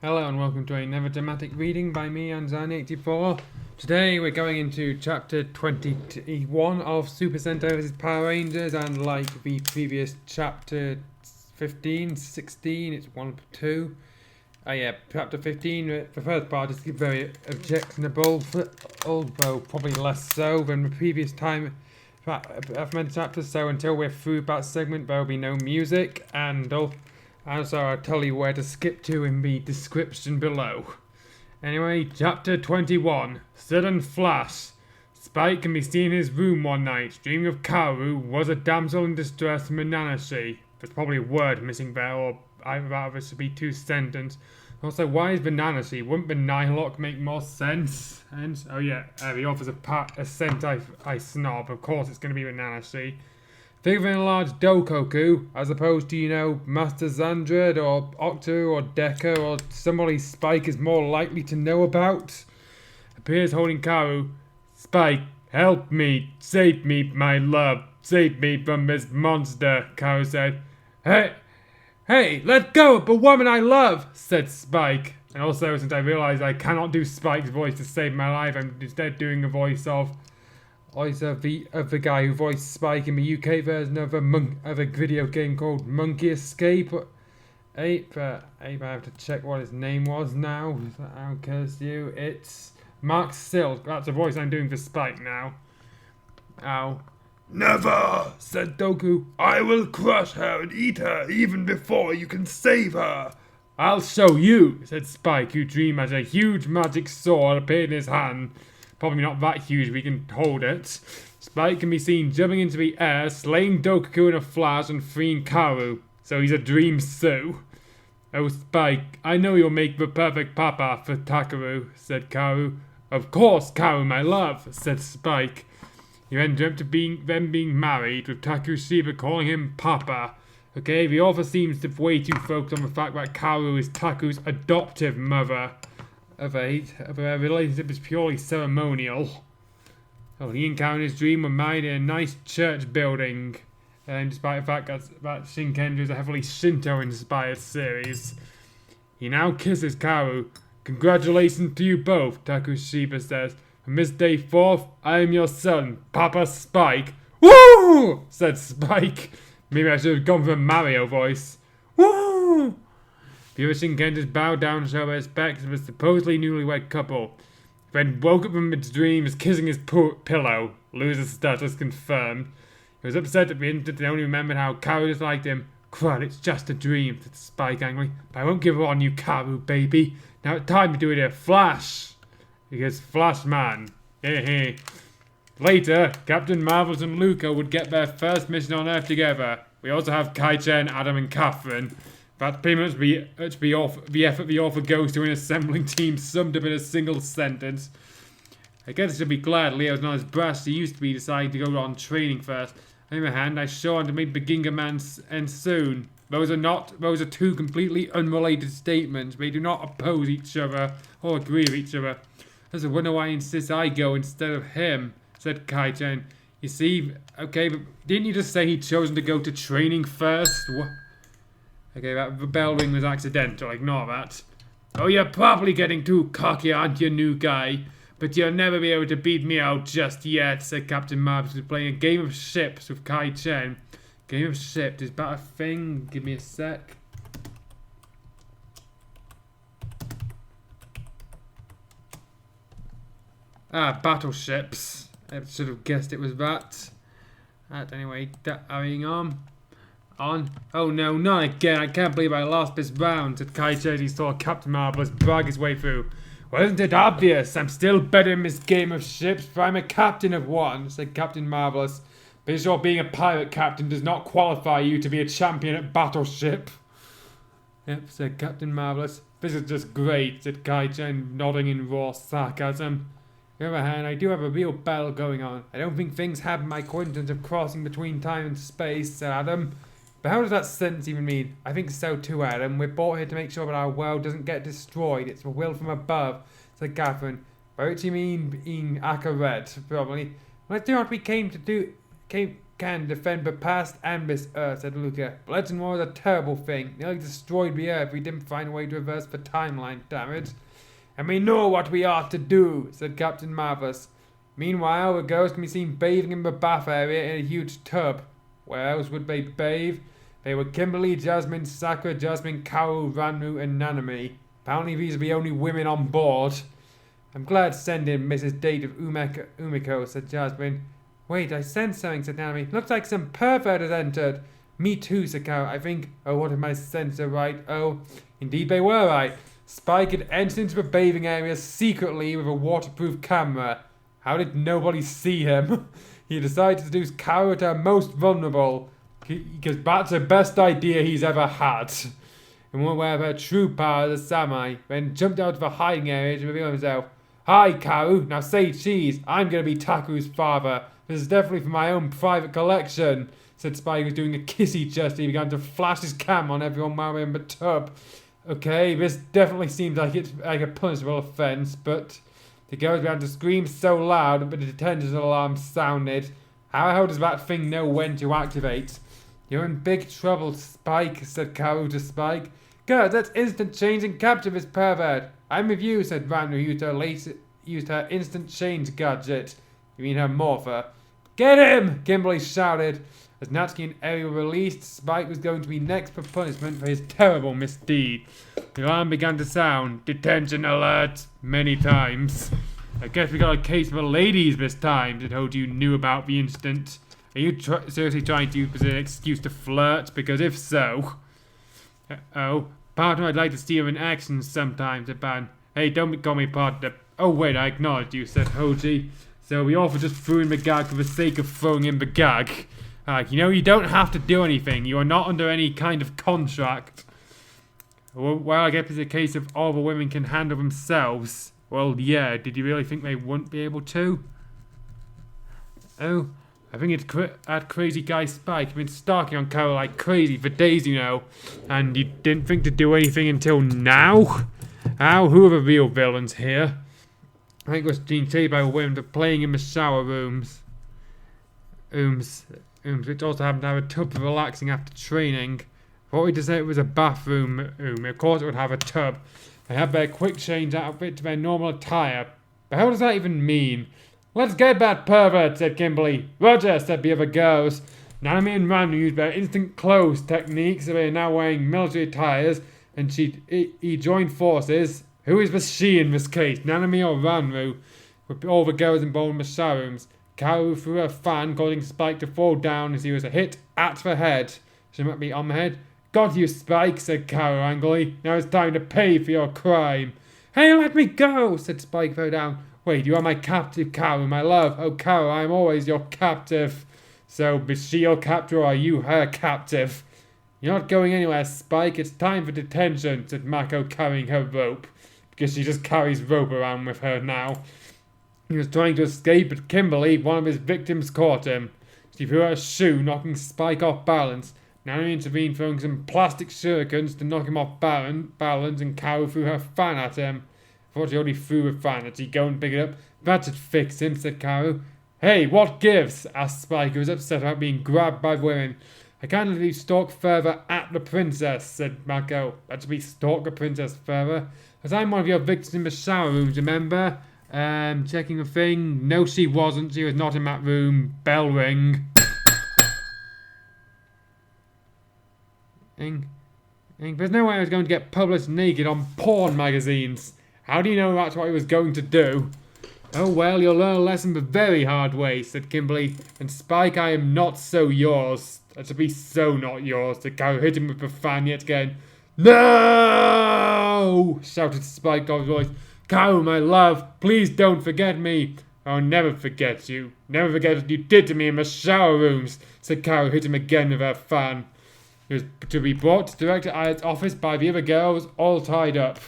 Hello and welcome to another dramatic reading by me and Zan84. Today we're going into chapter 21 of Super Sentai vs Power Rangers, and like the previous chapter 15, 16, it's 1 of 2. Chapter 15, the first part is very objectionable, although probably less so than the previous time I've mentioned chapters, so until we're through that segment there will be no music, and also I'll tell you where to skip to in the description below. Anyway, chapter 21, Sudden Flash. Spike can be seen in his room one night, dreaming of Kaoru, was a damsel in distress Mananashi. There's probably a word missing there, or either of us should be two sentences. Also, why is Bananashi? Wouldn't the Nylock make more sense? And, the author's a Sentai I snob. Of course it's going to be Bananashi. Think of it in a large Dokoku, as opposed to, Master Zandred or Octo or Decker or somebody Spike is more likely to know about. Appears holding Kaoru. Spike, help me, save me, my love, save me from this monster, Kaoru said. Hey, let go of the woman I love, said Spike. And also, since I realised I cannot do Spike's voice to save my life, I'm instead doing a voice of the guy who voiced Spike in the UK version of a video game called Monkey Escape. I have to check what his name was now. I'll curse you. It's Mark Silk. That's the voice I'm doing for Spike now. Ow. Never, said Doku. I will crush her and eat her even before you can save her. I'll show you, said Spike, who dreamed as a huge magic sword appeared in his hand. Probably not that huge, we can hold it. Spike can be seen jumping into the air, slaying Doku in a flash and freeing Kaoru. So he's a dream Sue. Oh, Spike, I know you'll make the perfect papa for Takaru, said Kaoru. Of course, Kaoru, my love, said Spike. He then dreamt of being married, with Takushiba calling him Papa. Okay, the author seems to way too focused on the fact that Kaoru is Taku's adoptive mother. Of a relationship is purely ceremonial. So he and Kaoru in his dream were married in a nice church building. And despite the fact that Shinkenju is a heavily Shinto-inspired series. He now kisses Kaoru. Congratulations to you both, Takushiba says. From this day forth, I am your son, Papa Spike. Woo! Said Spike. Maybe I should have gone for a Mario voice. Woo! The other Shinkenjas bowed down to show their respect to the supposedly newlywed couple. Then woke up from its dream as kissing his pillow. Loser's status confirmed. He was upset at the incident and only remembered how Kaoru disliked him. Crud, it's just a dream, said Spike angrily. But I won't give up on you, Kaoru, baby. Now it's time to do it here. Flash! Because Flashman. Later, Captain Marvelous and Luca would get their first mission on Earth together. We also have Kai-Chen, Adam and Catherine. That's pretty much the effort the author goes to in assembling teams summed up in a single sentence. I guess I should be glad Leo's not as brash as he used to be, deciding to go on training first. On the other hand, I sure want to meet the Ginga Man and soon. Those are two completely unrelated statements. They do not oppose each other or agree with each other. That's a wonder why I insist I go instead of him, said Kai-Chen. You see, okay, but didn't you just say he'd chosen to go to training first? What? Okay, that bell ring was accidental, ignore that. Oh, you're probably getting too cocky, aren't you, new guy? But you'll never be able to beat me out just yet, said Captain Marvelous, who was playing a game of ships with Kai-Chen. Game of ships, is that a thing? Give me a sec. Battleships. I should have guessed it was that. Anyway, hurrying on. Oh no, not again. I can't believe I lost this round, said Kai-Chen as he saw Captain Marvelous brag his way through. Well, isn't it obvious? I'm still better in this game of ships, for I'm a captain of one, said Captain Marvelous. But sure, being a pirate captain does not qualify you to be a champion at battleship. Yep, said Captain Marvelous. This is just great, said Kai-Chen, nodding in raw sarcasm. On the other hand, I do have a real battle going on. I don't think things have my coincidence of crossing between time and space, said Adam. But how does that sentence even mean? I think so too, Adam. We're brought here to make sure that our world doesn't get destroyed. It's a will from above, said Catherine. By which you mean being Akaret, probably. Let's do what we came can defend the past and this Earth, said Luca. But Legend War is a terrible thing. Nearly destroyed the Earth if we didn't find a way to reverse the timeline damage. And we know what we ought to do, said Captain Marvelous. Meanwhile, the girls can be seen bathing in the bath area in a huge tub. Where else would they bathe? They were Kimberly, Jasmine, Sakura, Jasmine, Kaoru, Ranru, and Nanami. Apparently these are the only women on board. I'm glad to send in Mrs. Date of Umiko, said Jasmine. Wait, I sense something, said Nanami. Looks like some pervert has entered. Me too, said Kaoru. I think, what if my senses are right? Oh, indeed they were right. Spike had entered into the bathing area secretly with a waterproof camera. How did nobody see him? He decided to seduce Kaoru at her most vulnerable, because that's the best idea he's ever had. And one aware of her true power as a samurai, then jumped out of the hiding area to reveal himself. Hi, Kaoru. Now say cheese. I'm going to be Taku's father. This is definitely for my own private collection, said Spike, who was doing a kissy gesture. He began to flash his cam on everyone while we were in the tub. Okay, this definitely seems like it's like a punishable offence, but the girls began to scream so loud that the detention alarm sounded. How the hell does that thing know when to activate? You're in big trouble, Spike, said Kaoru to Spike. Good, that's instant change and capture this pervert. I'm with you, said Ranru, who used her instant change gadget. You mean her morpher? Get him! Kimberly shouted. As Natsuki and Eri were released, Spike was going to be next for punishment for his terrible misdeed. The alarm began to sound. Detention alert! Many times. I guess we got a case for ladies this time, said Hoji, who knew about the incident. Are you seriously trying to use this as an excuse to flirt? Because if so... partner, I'd like to see you in action sometime, said Ban. Hey, don't call me partner. Oh wait, I acknowledge you, said Hoji. So we offer just threw in the gag for the sake of throwing in the gag. You don't have to do anything. You are not under any kind of contract. Well, I guess it's a case of all the women can handle themselves. Well, yeah, did you really think they wouldn't be able to? Oh, I think it's that crazy guy Spike. You've been stalking on Kaoru like crazy for days, you know. And you didn't think to do anything until now? Who are the real villains here? I think it was being saved by women for playing in the shower rooms. Which also happened to have a tub for relaxing after training. Thought we decided it was a bathroom. Of course it would have a tub. They have their quick change outfit to their normal attire. But how does that even mean? Let's get that pervert, said Kimberly. Roger, said the other girls. Nanami and Ranru used their instant clothes technique, so they are now wearing military attires, and he joined forces. Who is the she in this case, Nanami or Ranru? With all the girls involved in the shower rooms. Kaoru threw her fan, causing Spike to fall down as he was hit at the head. She might be on the head. Got you, Spike, said Kaoru angrily. Now it's time to pay for your crime. Hey, let me go, said Spike, fell down. Wait, you are my captive, Kaoru, my love. Oh, Kaoru, I am always your captive. So, is she your captor or are you her captive? You're not going anywhere, Spike. It's time for detention, said Mako, carrying her rope. Because she just carries rope around with her now. He was trying to escape, but Kimberly, one of his victims, caught him. She threw her shoe, knocking Spike off balance. Nanami intervened, throwing some plastic shurikens to knock him off balance, and Kaoru threw her fan at him. I thought she only threw the fan. Did she go and pick it up? That should fix him, said Kaoru. Hey, what gives? Asked Spike, who was upset about being grabbed by women. I can't let you stalk further at the princess, said Mako. That should be stalk the princess further. As I'm one of your victims in the shower rooms, remember? Checking the thing. No, she wasn't. She was not in that room. Bell ring. There's no way I was going to get published naked on porn magazines. How do you know that's what he was going to do? Oh well, you'll learn a lesson the very hard way, said Kimberly. And Spike, I am not so yours. That should be so not yours. The cow hit him with the fan yet again. No! Shouted Spike off his voice. Cow, my love, please don't forget me. I'll never forget you. Never forget what you did to me in the shower rooms, said Cow, hit him again with her fan. He was to be brought to Director Ayat's office by the other girls, all tied up.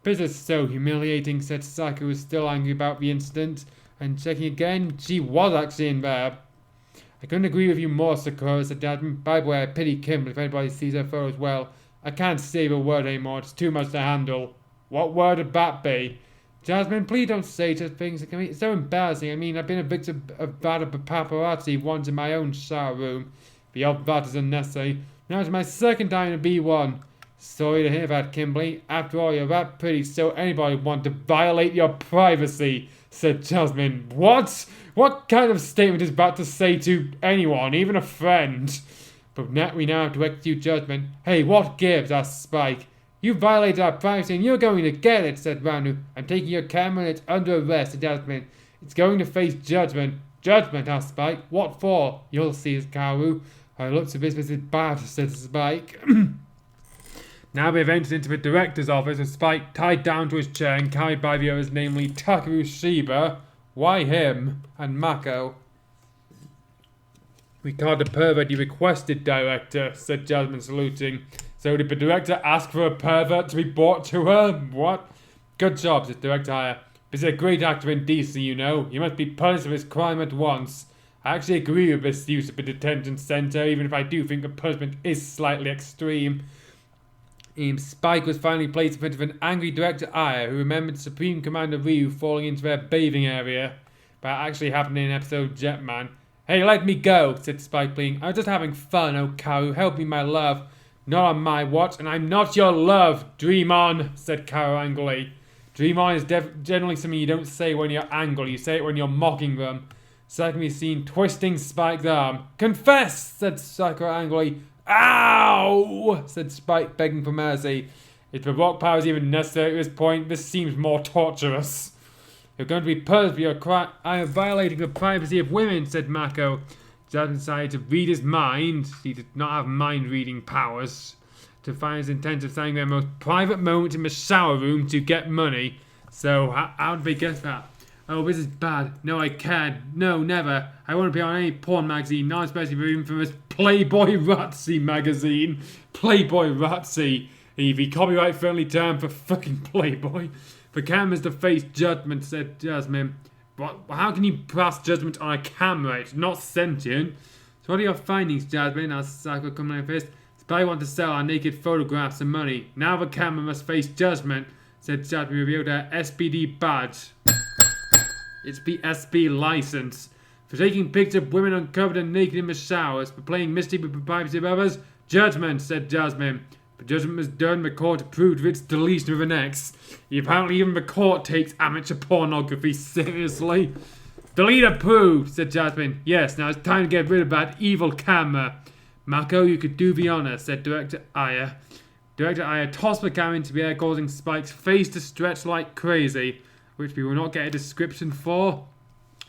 This is so humiliating, said Saki, who was still angry about the incident. And checking again, she was actually in there. I couldn't agree with you more, Sakura, said Jasmine. By the way, I pity Kimberly if anybody sees her photo as well. I can't say a word anymore, it's too much to handle. What word would that be? Jasmine, please don't say such things. It's so embarrassing. I mean, I've been a victim of bad paparazzi once in my own shower room. Beyond that is unnecessary. Now it's my second time to be one. Sorry to hear that, Kimberly. After all, you're that pretty, so anybody would want to violate your privacy, said Jasmine. What? What kind of statement is about to say to anyone, even a friend? But now we now have to execute judgment. Hey, what gives? asked Spike. You violated our privacy and you're going to get it, said Ranu. I'm taking your camera and it's under arrest, said Jasmine. It's going to face judgment. Judgment, asked Spike. What for? You'll see, said Kaoru. Her looks of business is bad, said Spike. Now we have entered into the director's office with Spike tied down to his chair and carried by the others, namely Takeru Shiba, why him, and Mako. We caught the pervert you requested, director, said Jasmine, saluting. So did the director ask for a pervert to be brought to her? What? Good job, said Director Hire. He's a great actor in DC, you know. He must be punished for his crime at once. I actually agree with this use of the detention center, even if I do think the punishment is slightly extreme. Spike was finally placed in front of an angry Director Aya who remembered Supreme Commander Ryu falling into their bathing area. That actually happened in episode Jetman. Hey, let me go, said Spike, pleading. I was just having fun, oh Kaoru. Help me, my love. Not on my watch, and I'm not your love. Dream on, said Kaoru angrily. Dream on is generally something you don't say when you're angry. You say it when you're mocking them. Suddenly seen twisting Spike's arm. Confess, said Sakura angrily. Ow! Said Spike, begging for mercy. If the rock power is even necessary at this point, this seems more torturous. You're going to be punished for your crime. I am violating the privacy of women, said Mako. Jasmine decided to read his mind. He did not have mind-reading powers. To find his intent of saying their most private moment in the shower room to get money. So, how did they guess that? Oh, this is bad. No, I can't. No, never. I won't be on any porn magazine, not especially the infamous Playboy Razzie magazine. Playboy Razzie. The copyright-friendly term for fucking Playboy. The camera's to face judgment, said Jasmine. What? How can you pass judgment on a camera? It's not sentient. So what are your findings, Jasmine? asked Sakura, coming in fist. Spy want to sell our naked photographs and money. Now the camera must face judgment, said Jasmine, revealed her SPD badge. It's the SB license. For taking pictures of women uncovered and naked in the showers, for playing misty with the privacy of others, judgment, said Jasmine. The judgment was done, the court approved of its deletion of an X. Apparently even the court takes amateur pornography seriously. Delete approved, said Jasmine. Yes, now it's time to get rid of that evil camera. Mako, you could do the honor, said Director Aya. Director Aya tossed the camera into the air, causing Spike's face to stretch like crazy, which we will not get a description for.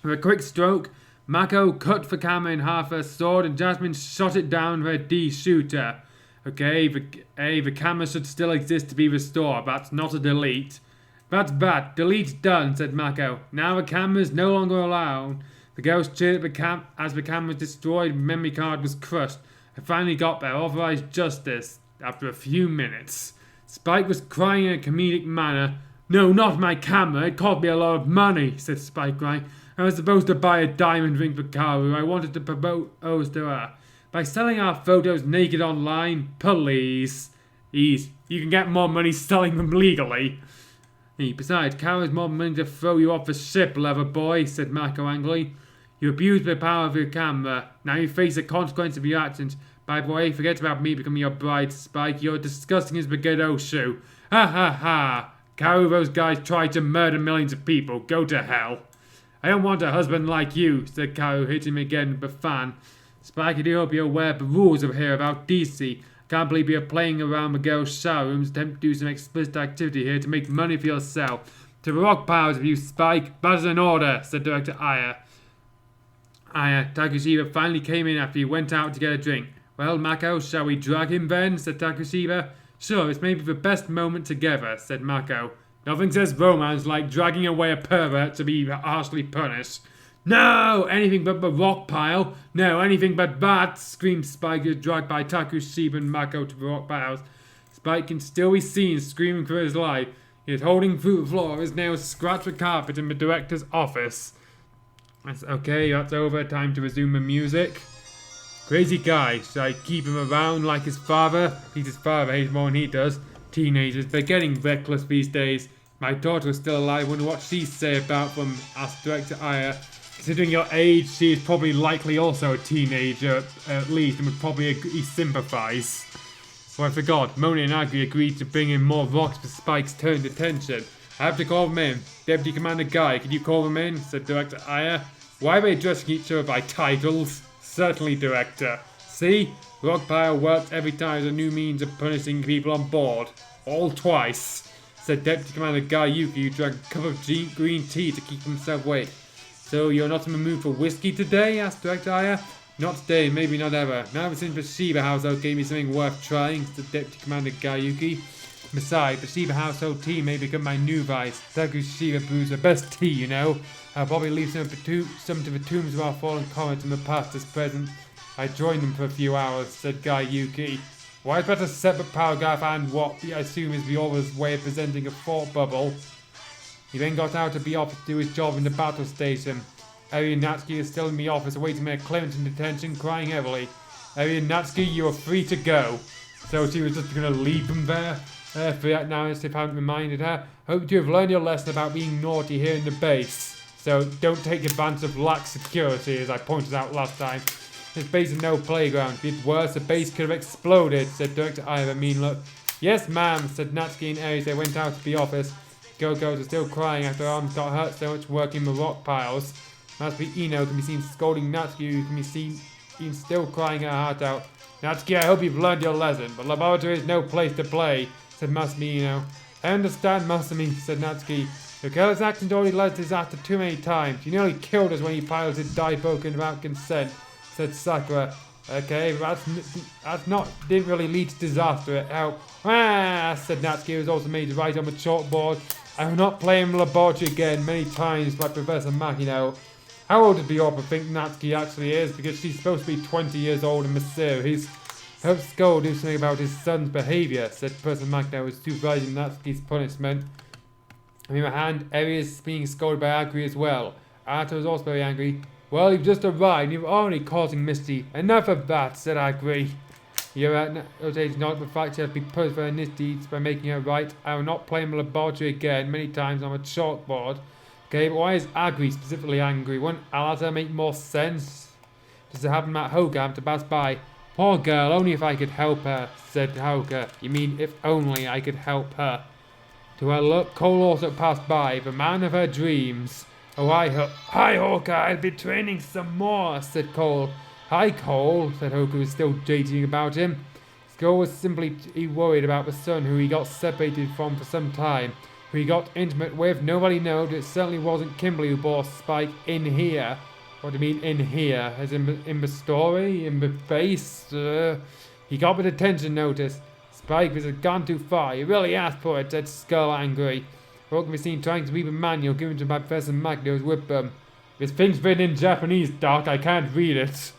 With a quick stroke, Mako cut the camera in half with her sword and Jasmine shot it down with her D-shooter. Okay, the camera should still exist to be restored. That's not a delete. That's bad. Delete's done, said Mako. Now the camera is no longer allowed. The girls cheered as the camera was destroyed and the memory card was crushed. I finally got their authorized justice after a few minutes. Spike was crying in a comedic manner. No, not my camera. It cost me a lot of money, said Spike, crying. I was supposed to buy a diamond ring for Kaoru. I wanted to propose to her. By selling our photos naked online, please. You can get more money selling them legally. Besides, Kaoru's more money to throw you off the ship, lover boy, said Mako angrily. You abused the power of your camera. Now you face the consequence of your actions. By the way, forget about me becoming your bride, Spike. You're disgusting as the ghetto shoe. Ha ha ha. Kaoru, those guys tried to murder millions of people. Go to hell. I don't want a husband like you, said Kaoru, hitting him again with the fan. Spike, I do hope you're aware of the rules over here about DC. I can't believe you're playing around the girls' shower rooms, attempt to do some explicit activity here to make money for yourself. To the rock powers of you, Spike. That is an order, said Director Aya. Takushiba finally came in after he went out to get a drink. Well, Mako, shall we drag him then, said Takushiba. Sure, it's maybe the best moment together, said Mako. Nothing says romance like dragging away a pervert to be harshly punished. No! Anything but the rock pile! No, anything but that! Screamed Spike, who was dragged by Takushiba and Mako to the rock piles. Spike can still be seen screaming for his life. He is holding through the floor, his nails scratch the carpet in the director's office. That's okay, that's over. Time to resume the music. Crazy guy. Should I keep him around like his father? His father hates more than he does. Teenagers, they're getting reckless these days. My daughter was still alive. Wonder what she'd say about them, asked Director Aya. Considering your age, she is probably likely also a teenager, at least, and would probably sympathise. Well, I forgot. Moni and Agri agreed to bring in more rocks for Spike's turn attention. I have to call them in. Deputy Commander Guy, could you call them in? Said Director Aya. Why are they addressing each other by titles? Certainly, Director. See? Rock pile works every time as a new means of punishing people on board. All twice, said Deputy Commander Guy Yuki, who drank a cup of green tea to keep himself awake. So you're not in the mood for whiskey today? Asked Director Aya. Not today, maybe not ever. Now since the Shiba household gave me something worth trying, said Deputy Commander Gayuki. Besides, the Shiba household tea may become my new vice. Taku Shiba brews the best tea, you know. I'll probably leave some to the tombs of our fallen comrades in the past as present. I joined them for a few hours, said Gayuki. Why is that a separate paragraph and what I assume is the author's way of presenting a thought bubble? He then got out of the office to do his job in the battle station. Arian Natsuki is still in the office awaiting their clearance and detention, crying heavily. Arian Natsuki, you are free to go. So she was just going to leave them there for that now as if I hadn't reminded her. Hope you have learned your lesson about being naughty here in the base. So don't take advantage of lax security, as I pointed out last time. This base is no playground. If it's worse, the base could have exploded, said Director Aya with a mean look. Yes, ma'am, said Natsuki and Aries. They went out of the office. Go-Go's are still crying after her arms got hurt so much working the rock piles. Must be Ino can be seen scolding Natsuki, who can be seen still crying her heart out. Natsuki, I hope you've learned your lesson, but laboratory is no place to play, said Masumi Ino. I understand, Masumi, said Natsuki. Your careless actions already led to disaster too many times. You nearly killed us when you piloted Daiboken without consent, said Sakura. Okay, that's not didn't really lead to disaster. It helped. Said Natsuki, who was also made to write on the chalkboard. I will not play in the laboratory again many times by Professor Makino. How old does the author think Natsuki actually is? Because she's supposed to be 20 years old in the series. Hope Skull do something about his son's behaviour, said Professor Makino, who was supervising Natsuki's punishment. On the other hand, Eri is being scolded by Agri as well. Ato is also very angry. Well, you've just arrived, you're already causing mischief. Enough of that, said Agri. You're at not the fact she has to be punished for her misdeeds by making her right. I will not play in the laboratory again many times on a chalkboard. Okay, but why is Agri specifically angry? Wouldn't Alata make more sense? Does it happen at Hogam to pass by? Poor girl, only if I could help her, said Hoka. You mean if only I could help her? To her look, Cole also passed by, the man of her dreams. Oh, hi Hoka, I'll be training some more, said Cole. Hi Cole, said Hoka, who was still dating about him. Cole was simply worried about the son who he got separated from for some time. Who he got intimate with, nobody knows. It certainly wasn't Kimberly who bore Spike in here. What do you mean in here? As in the story? In the face? He got the detention notice. Spike has gone too far. He really asked for it, said Skull angry. Rock can be seen trying to read the manual given to by Professor Magno's with them. This thing's written in Japanese, Doc. I can't read it.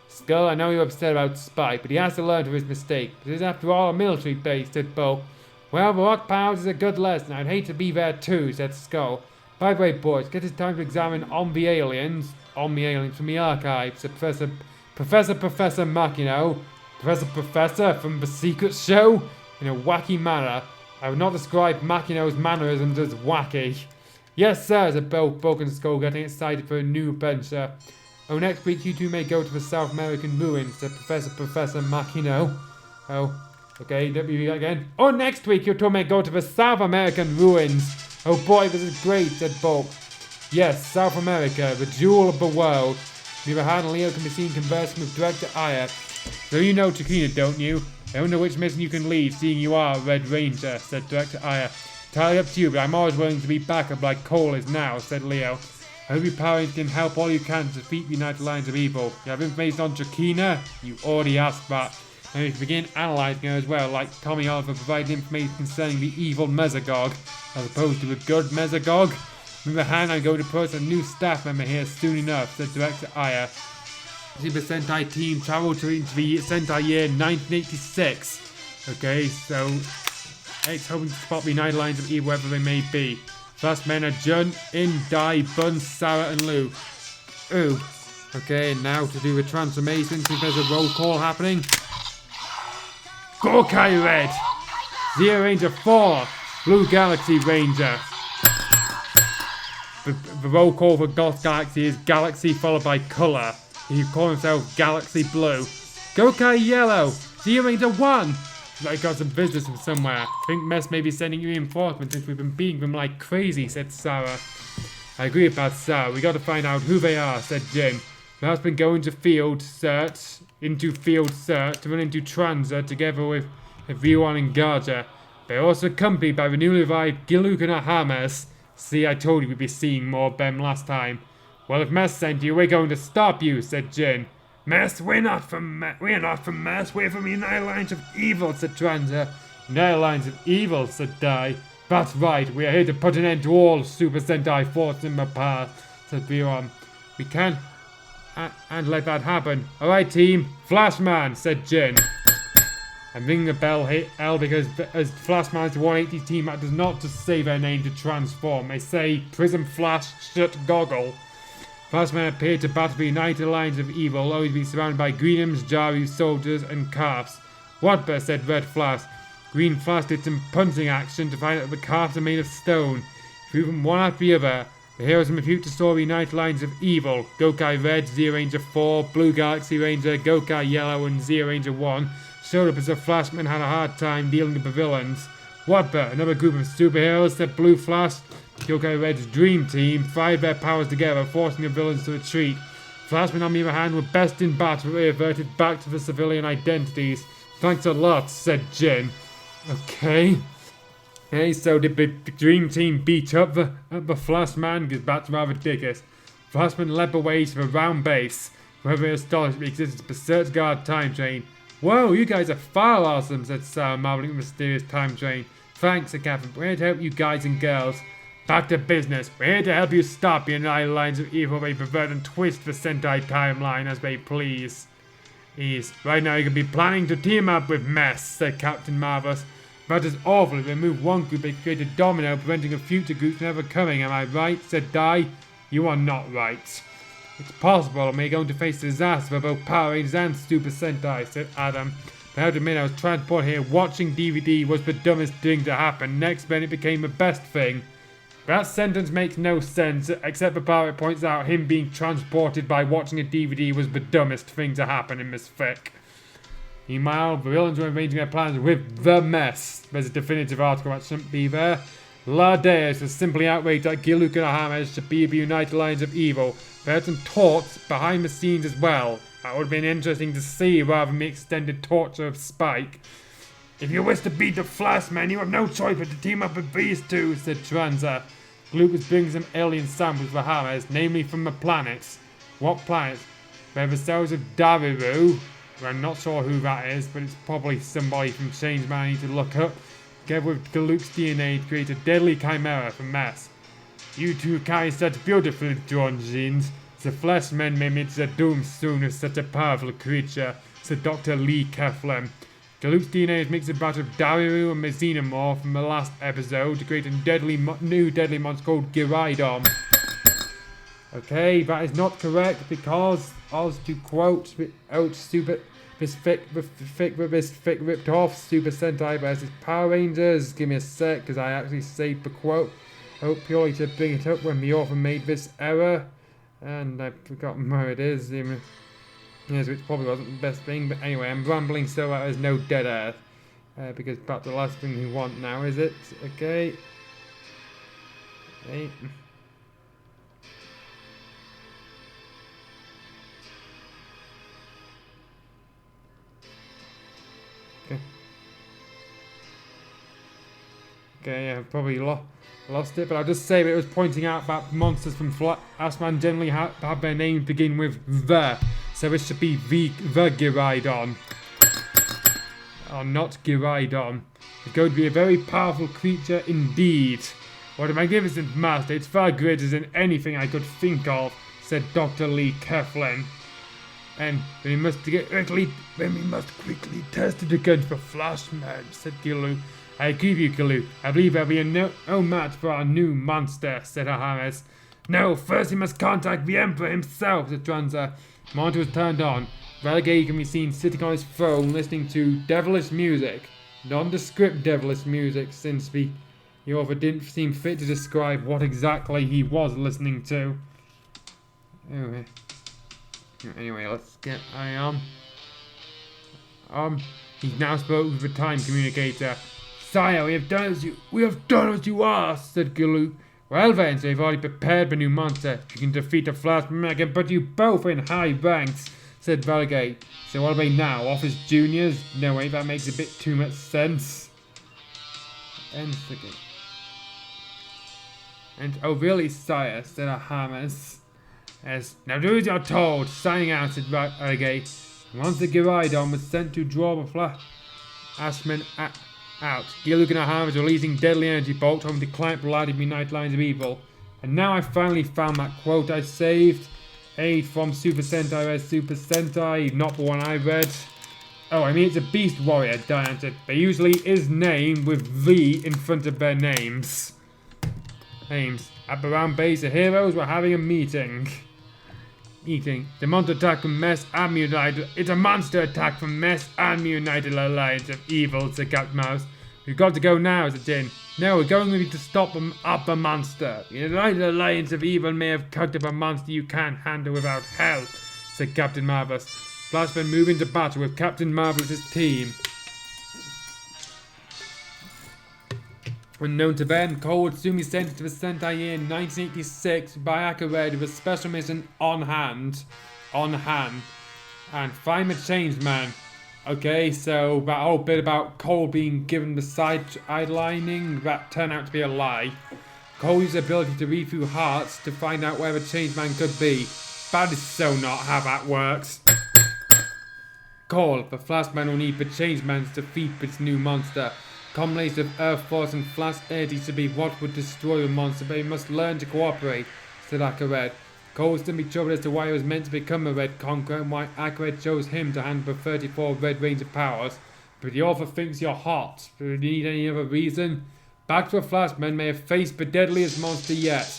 Skull, I know you're upset about Spike, but he has to learn from his mistake. This is after all a military base, said Bo. Well, the rock piles is a good lesson. I'd hate to be there too, said Skull. By the way, boys, get it time to examine on the aliens from the archives, said Professor Makino. Professor from the Secret Show? In a wacky manner. I would not describe Makino's mannerisms as wacky. Yes, sir, said Broken Skull, getting excited for a new adventure. Oh, next week you two may go to the South American ruins, said Professor Makino. Oh. Okay, W again. Oh, next week you two may go to the South American ruins. Oh boy, this is great, said Bob. Yes, South America, the jewel of the world. On the other hand, Leo can be seen conversing with Director Aya. So you know Chiquina, don't you? I wonder which mission you can lead, seeing you are a Red Ranger, said Director Aya. Entirely up to you, but I'm always willing to be backup like Cole is now, said Leo. I hope your Power Rangers can help all you can to defeat the United Lines of Evil. You have information on Chiquina? You already asked that. And we can begin analysing her as well, like Tommy Oliver provided information concerning the evil Mesogog, as opposed to the good Mesogog. On the other hand, I'm going to post a new staff member here soon enough, said Director Aya. The Sentai team travelled into the Sentai year 1986. Okay, so it's hoping to spot the United Lines of Evil wherever they may be. First men are Jun, In, Dai, Bun, Sarah and Lou. Ooh. Okay, now to do the transformation, since there's a roll call happening. Gorkai Red! Zero Ranger 4! Blue Galaxy Ranger. The roll call for Goth Galaxy is Galaxy followed by Color. He call himself Galaxy Blue. Gokai Yellow. Zero Ranger 1. I got some business from somewhere. I think Mess may be sending reinforcements since we've been beating them like crazy, said Sarah. I agree about Sarah. We got to find out who they are, said Jin. The has been going to field search to run into Transa together with Everyone and Garja. They're also accompanied by the newly revived Giluk and Ahames. See, I told you we'd be seeing more of them last time. Well, if Mess sent you, we're going to stop you, said Jin. Mess, we're not from Mess, we're from the United Alliance of Evil, said Transa. United Alliance of Evil, said Dai. That's right, we are here to put an end to all Super Sentai forces in the past, said Viron. We can't and let that happen. Alright team, Flashman, said Jin. I'm ringing the bell because as Flashman's 180 team that does not just say their name to transform, they say Prism Flash Shut Goggle. Flashman appeared to battle the United Alliance of Evil, always be surrounded by Greenhams, Jaru, soldiers, and calves. What, said Red Flash. Green Flash did some punching action to find out that the calves are made of stone. Threw them one after the other. The heroes in the future saw the United Alliance of Evil, Gokai Red, Zero Ranger 4, Blue Galaxy Ranger, Gokai Yellow, and Zero Ranger 1 showed up as the Flashman had a hard time dealing with the villains. What, another group of superheroes, said Blue Flash. Gokai Red's dream team fired their powers together, forcing the villains to retreat. Flashman, on the other hand, were best in battle, but they reverted back to the civilian identities. Thanks a lot, said Jin. Okay, so did the dream team beat up the Flashman? Because that's rather ridiculous. Flashman led the way to the round base, where they astonished me because it's a Berserk Guard time train. Whoa, you guys are far awesome, said Sarah, marveling at the mysterious time train. Thanks, said Catherine. We're here to help you guys and girls. Back to business. We're here to help you stop the United Alliance of Evil. They pervert and twist the Sentai timeline as they please. Right now you could be planning to team up with Mess, said Captain Marvelous. That is awful. If they remove one group, they create a domino, preventing a future group from ever coming. Am I right? Said Dai. You are not right. It's possible, and we're going to face disaster for both Power Rangers and Super Sentai, said Adam. I have to admit, I was transported here watching DVD was the dumbest thing to happen. Next, then it became the best thing. That sentence makes no sense, except the part it points out him being transported by watching a DVD was the dumbest thing to happen in this fic. Meanwhile, the villains were arranging their plans with the Mess. There's a definitive article that shouldn't be there. La Deus was simply outraged that Giluk and Ahames should be the United Alliance of Evil. There had some talks behind the scenes as well. That would have been interesting to see rather than the extended torture of Spike. If you wish to beat the Flashman, you have no choice but to team up with these two, said Transa. Luke was bringing some alien samples for Ahames, namely from the planets. What planets? They're the cells of Dariru. I'm not sure who that is, but it's probably somebody from Changeman I need to look up. Together with Luke's DNA to create a deadly chimera for Mess. You two carry such beautifully drawn genes. The Flashman may meet their doom soon with such a powerful creature, said Dr. Lee Keflem. Luke's DNA is mixed with that of Dariru and Xenomorph from the last episode to create a new deadly monster called Giraidon. Okay, that is not correct because, as to quote this fic ripped off Super Sentai versus Power Rangers. Give me a sec because I actually saved the quote. Hope purely to bring it up when the author made this error. And I've forgotten where it is. Yes, which probably wasn't the best thing, but anyway, I'm rambling so that there's no dead air. Because that's the last thing we want now, is it? Okay. Okay. Okay, I've probably lost it, but I'll just say that it was pointing out that monsters from Flashman generally have their names begin with the, so it should be the Giraidon. Or not Giraidon. It's going to be a very powerful creature indeed. What a magnificent master, it's far greater than anything I could think of, said Dr. Lee Keflin. And we must quickly test it against the Flashman, said Gilu. I agree with you, Gilu. I believe there'll be no match for our new monster, said Ahames. No, first he must contact the Emperor himself, said Transa. The monitor was turned on. Renegade can be seen sitting on his throne listening to devilish music. Nondescript devilish music since the He over didn't seem fit to describe what exactly he was listening to. Anyway, let's get he's now spoken with the time communicator. Sire, we have done as you asked, said Giluk. Well then, so you've already prepared the new monster. If you can defeat the Flashman, I can put you both in high ranks, said Valgate. So what about now? Office juniors? No way, that makes a bit too much sense. And oh really, sire, said Ahamas. Yes, now do as you're told. Signing out, said Valgate. Once the Gyraidon was sent to draw the Flashman out. Giluk and Ahamas releasing deadly energy bolts from the client blooded United Lines of Evil. And now I finally found that quote I saved. Aid from Super Sentai as Super Sentai, not the one I read. Oh, I mean it's a Beast Warrior, Diane said. They usually is named with V in front of their names. At the round base, the heroes were having a meeting. The monster attack from Mess and United. It's a monster attack from Mess and United Alliance of Evil, said Captain Mouse. We've got to go now, said Jin. No, we're going with you to stop them up a monster. The United Alliance of Evil may have cooked up a monster you can't handle without help, said Captain Marvelous. Flashman move into battle with Captain Marvelous' team. Unknown to them, Cole would soon be sent to the Sentai year in 1986 by Akared with a special mission on hand, and find the Changeman. Okay, so that whole bit about Cole being given the sidelining, that turned out to be a lie. Cole used the ability to read through hearts to find out where the Changeman could be. That is so not how that works. Cole, the Flashman will need the Changeman to defeat this new monster. Combination of Earth Force and Flash energy to be what would destroy the monster, but he must learn to cooperate, said Akared. Cole was still be troubled as to why he was meant to become a Red Conqueror and why Akared chose him to handle the 34 Red Range of powers. But the author thinks you're hot. Do you need any other reason? Back to a Flashman may have faced the deadliest monster yet.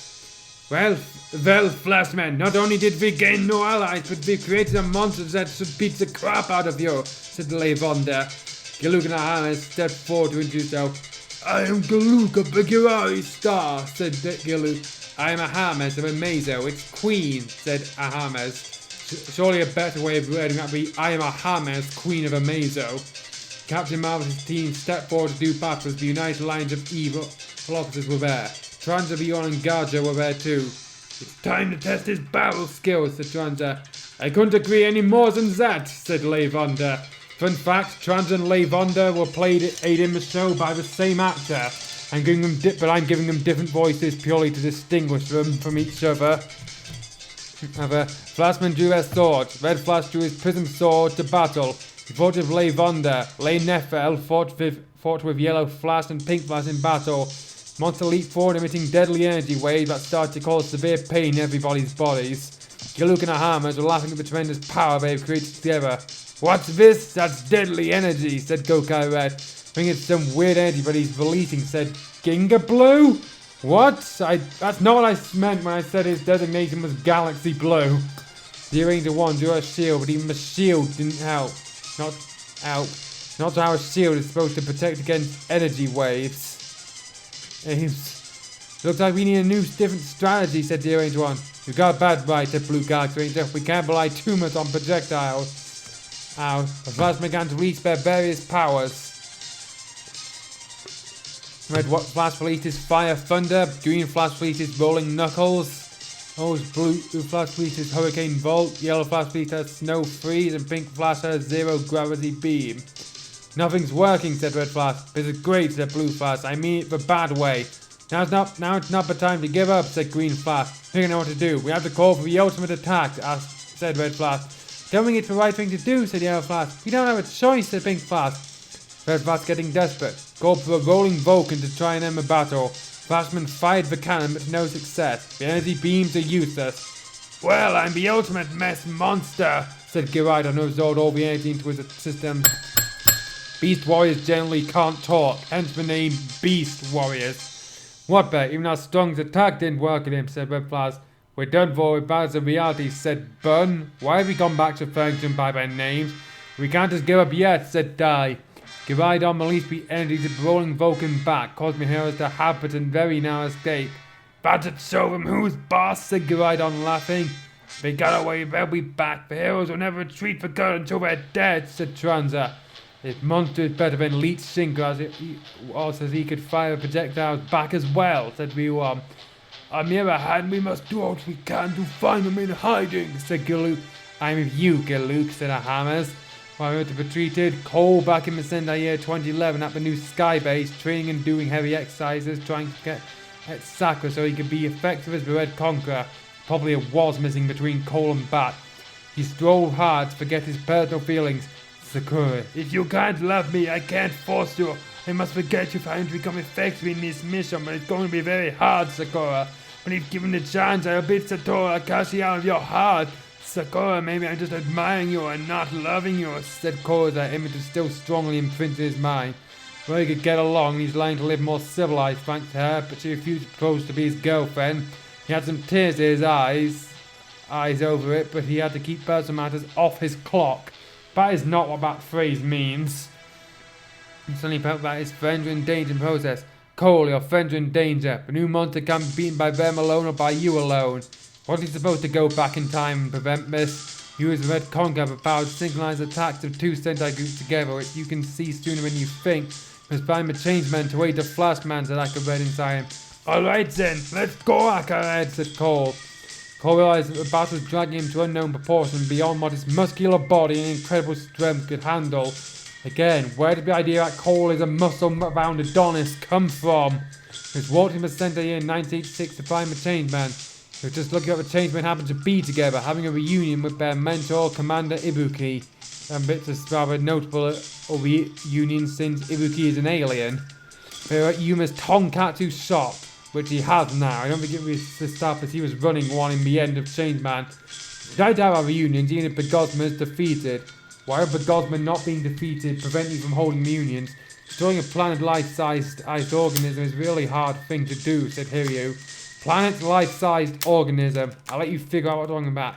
Well, Flashman, not only did we gain new allies, but we created a monster that should beat the crap out of you, said Levonda. Giluk and Ahamas stepped forward to introduce himself. I am Giluk of the Girari Star, said Giluk. I am Ahamas of Amazo. It's Queen, said Ahamas. Surely a better way of wording that would be I am Ahamas, Queen of Amazo. Captain Marvel's team stepped forward to do battle as the United Alliance of Evil officers were there. Tranza, Bjorn and Garja were there too. It's time to test his battle skills, said Tranza. I couldn't agree any more than that, said Levonda. Fun fact, Trans and Levonda were played in the show by the same actor, but I'm giving them different voices purely to distinguish them from each other. Flashman drew their sword. Red Flash drew his prism sword to battle. He fought with Levonda. Lay Nephel fought with Yellow Flash and Pink Flash in battle. Monster leaped forward, emitting deadly energy waves that started to cause severe pain in everybody's bodies. Giluk and Ahamas were laughing at the tremendous power they've created together. What's this? That's deadly energy, said Gokai Red. I think it's some weird energy but he's releasing, said Ginga Blue? What? That's not what I meant when I said his designation was Galaxy Blue. The Ranger 1 drew a shield, but even the shield didn't help. Not how a shield is supposed to protect against energy waves. Looks like we need a new, different strategy, said the Ranger 1. You got bad right, said Blue Galaxy Ranger. We can't rely too much on projectiles. The Flash began to release their various powers. Red Flash releases Fire Thunder, Green Flash releases Rolling Knuckles, Blue Flash releases Hurricane Volt, Yellow Flash releases Snow Freeze, and Pink Flash has Zero Gravity Beam. Nothing's working, said Red Flash. This is great, said Blue Flash. I mean it the bad way. Now it's not the time to give up, said Green Flash. We don't know what to do. We have to call for the ultimate attack, said Red Flash. Don't think it's the right thing to do, said Yellow Flash. We don't have a choice, said Pink Flash. Red Flash getting desperate. Called for a rolling Vulcan to try and end the battle. Flashman fired the cannon, but to no success. The energy beams are useless. Well, I'm the ultimate mess monster, said Gyraidon, who absorbed all the energy into his system. Beast Warriors generally can't talk, hence the name Beast Warriors. What bet? Even our strongest attack didn't work at him, said Red Flash. We're done for with battles of reality, said Bun. Why have we gone back to referring to them by their names? We can't just give up yet, said Dai. Garidon released the energy to rolling Vulcan back, causing the heroes to have but a very narrow escape. About to show them who's boss, said Garidon, laughing. If they got away, they'll be back. The heroes will never retreat for good until they're dead, said Tranza. This monster is better than Leech Sinker, as he could fire projectiles back as well, said Ryuan. On the other hand, we must do what we can to find them in hiding, said Galuk. I'm with you, Galuk, said Ahamas. While we were retreated, Cole back in the Sentai year 2011 at the new Sky Base, training and doing heavy exercises, trying to get at Sakura so he could be effective as the Red Conqueror. Probably a was missing between Cole and Bat. He strove hard to forget his personal feelings. Sakura, if you can't love me, I can't force you. I must forget you for him to become effective in this mission, but it's going to be very hard, Sakura. When if given the chance, I'll bid Satoru Akashi out of your heart. Sakura, maybe I'm just admiring you and not loving you, said Cole, that image is still strongly imprinted in his mind. Well, he could get along, and he's learning to live more civilized thanks to her, but she refused to propose to be his girlfriend. He had some tears in his eyes over it, but he had to keep personal matters off his clock. That is not what that phrase means. He suddenly felt that his friends were in danger in process. Cole, your friends are in danger. The new monster can't be beaten by them alone or by you alone. Wasn't he supposed to go back in time and prevent this? You as the Red Conqueror have the power to synchronize attacks of two Sentai groups together, which you can see sooner than you think. Must find the Changeman to aid the Flashman, said Akared inside him. Alright then, let's go, Akared, said Cole. Cole realized that the battle was dragging him to unknown proportions beyond what his muscular body and incredible strength could handle. Again, where did the idea that Cole is a muscle-bound Adonis come from? He was walking the Sentai year in 1986 to find the Changeman. He was just looking at the Changeman happened to be together, having a reunion with their mentor, Commander Ibuki. And bits is rather notable of the reunion since Ibuki is an alien. They were at Yuma's Tonkatsu shop, which he has now. I don't think it was the stuff as he was running one in the end of Changeman. Without doubt our reunions, even if Begosman is defeated. Why are Begosman not being defeated, preventing you from holding reunions? Destroying a planet life-sized organism is a really hard thing to do, said Hiryu. Planet life-sized organism. I'll let you figure out what I'm talking about.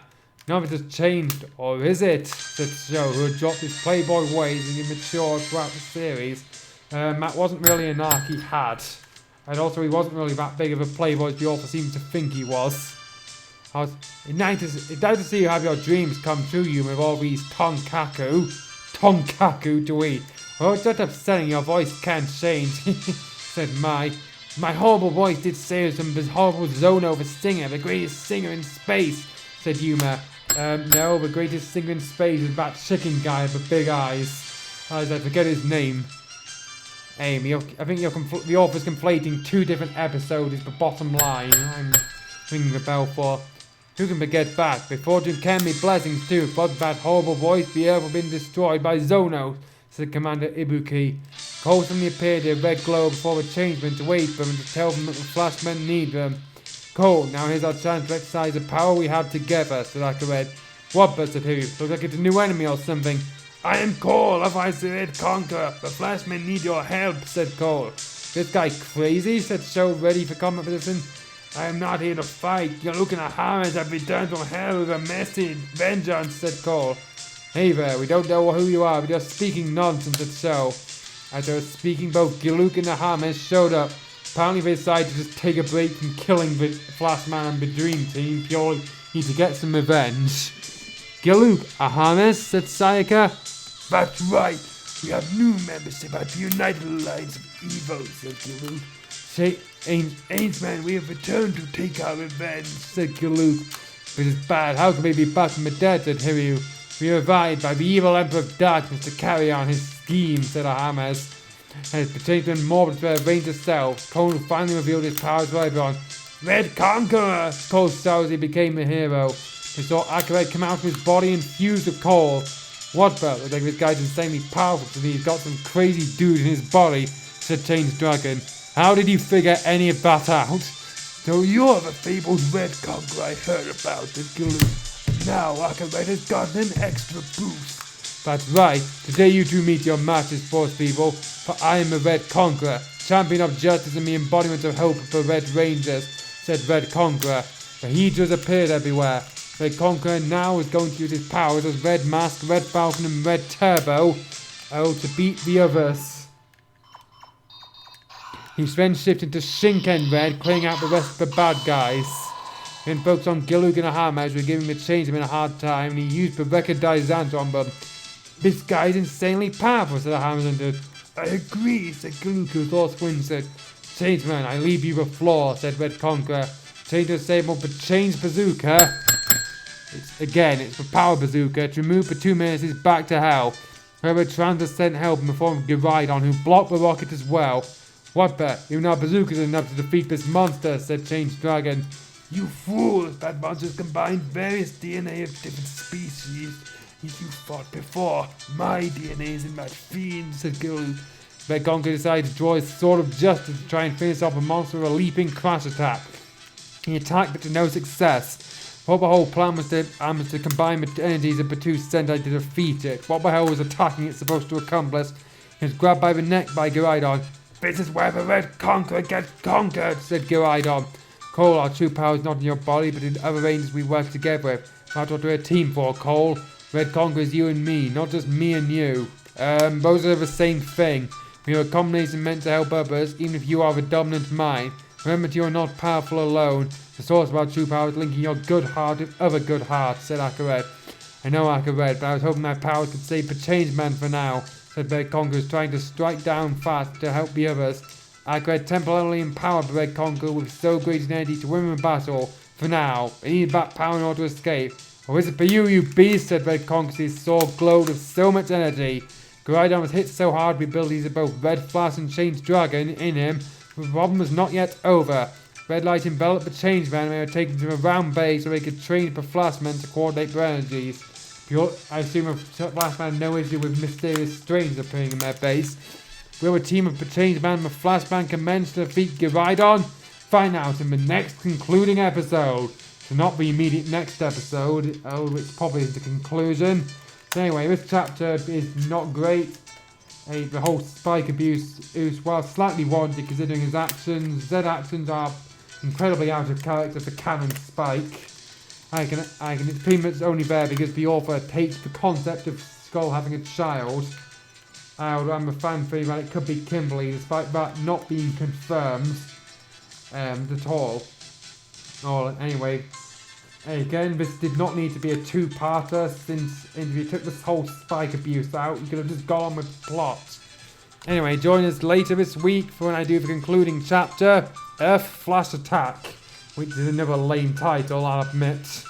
None of it has changed, or is it? Said Sho, who had dropped his playboy ways and he matured throughout the series. That wasn't really an arc he had. And also he wasn't really that big of a playboy as the author seems to think he was. It's nice to see you have your dreams come true, you with all these tonkaku to eat. Well, it's not upsetting, your voice can't change, said my horrible voice did say some horrible Zono, the singer, the greatest singer in space, said Yuma. No, the greatest singer in space is that chicken guy with the big eyes. I forget his name. Amy, I think the author's conflating two different episodes is the bottom line. I'm ringing the bell for. Who can forget that? Before Jim can be blessings too. But that horrible voice be ever been destroyed by Zono, said Commander Ibuki. Cole suddenly appeared in a red glow before the Changemen to wait for them and to tell them that the Flashmen need them. Cole, now here's our chance to exercise the power we have together, said Akared. What, said Hiryu? Looks like it's a new enemy or something. I am Cole, otherwise the Red Conqueror. The Flashmen need your help, said Cole. This guy crazy, said Sho, ready for combat position. I am not here to fight. You're looking at Harris. I've returned from hell with a message. Vengeance, said Cole. Hey there, we don't know who you are, but you're speaking nonsense, said Sho. As they were speaking, both Giluk and the Hammers showed up. Apparently they decided to just take a break from killing the Flashman and the Dream Team purely to get some revenge. Giluk, Ahames, said Sayaka. That's right. We have new membership at the United Alliance of Evil, said Giluk. Say, Ainsman, we have returned to take our revenge, said Giluk. This is bad. How can we be back from the dead, said Hiryu. We were invited by the evil Emperor of Darkness to carry on his scheme, said Ahames. And his potential and morbid to their range itself. Cole finally revealed his powers to everyone. Red Conqueror! Cole saw as he became a hero. He saw Akared come out of his body and fuse with Cole. What the? Looks like this guy's insanely powerful to me. He's got some crazy dude in his body, said Chain's Dragon. How did you figure any of that out? So you're the fabled Red Conqueror I heard about, said Giluk. Now Akared has gotten an extra boost. That's right. Today you two meet your matches, Force people. For I am the Red Conqueror, champion of justice and the embodiment of hope for Red Rangers, said Red Conqueror. The Hydras appeared everywhere. Red Conqueror now is going to use his powers as Red Mask, Red Falcon and Red Turbo. Oh, to beat the others. He then shifted to Shinken Red, clearing out the rest of the bad guys. Then focused on Gilug and Ahama as we're giving the changeman a hard time, and he used the Rekka Daizant on them. This guy's insanely powerful, said Ahama. I agree, said Gilug, whose lost wind said. Changeman, I leave you the floor, said Red Conqueror. Change the sable, but change bazooka. It's the power bazooka. To remove the 2 menaces back to hell. Whoever tries to send help in the form of Giraidon, who blocked the rocket as well. What the? Even our bazookas are enough to defeat this monster, said Change Dragon. You fools! That monster's combined various DNA of different species. If you fought before, my DNA is in that fiend, said Gilug. Red Conqueror decided to draw his sword of justice to try and finish off a monster with a leaping crash attack. He attacked but to no success. What the whole plan was to combine the energies of the 2 Sentai to defeat it. What the hell was attacking it supposed to accomplish? He was grabbed by the neck by Giraidon. This is where the Red Conqueror gets conquered, said Giraidon. Cole, our true power is not in your body, but in other ranges we work together with. That's what we're a team for, Cole. Red Conqueror is you and me, not just me and you. Those are the same thing. We are a combination meant to help others, even if you are the dominant mind. Remember that you are not powerful alone. The source of our true power is linking your good heart with other good hearts, said Akared. I know, Akared, but I was hoping my power could save the Changeman for now, said Red Conqueror, trying to strike down fast to help the others. Akared temporarily empowered the Red Conqueror with so great an energy to win the battle. For now, they need that power in order to escape. Or is it for you, you beast, said Red Conqueror, his sword glowed with so much energy. Giraidon was hit so hard with the abilities of both Red Flash and Change Dragon in him, but the problem was not yet over. Red Light enveloped the Changeman and they were taken to a round base so they could train the Flashman to coordinate their energies. I assume a Flashman had no issue with mysterious strangers appearing in their base. Will a team of the Changeman and the Flashman commence to defeat Giraidon? Find out in the next concluding episode. So not the immediate next episode, which probably is the conclusion. So anyway, this chapter is not great. The whole Spike abuse is, while slightly warranted considering his actions, Z's actions are incredibly out of character for canon Spike. It's pretty much only there because the author takes the concept of Skull having a child. I'm a fan theory that it could be Kimberly, despite that not being confirmed at all. Anyway, again, this did not need to be a 2-parter, since if you took this whole Spike abuse out, you could have just gone on with the plot. Anyway, join us later this week for when I do the concluding chapter, Earth Flash Attack, which is another lame title, I'll admit.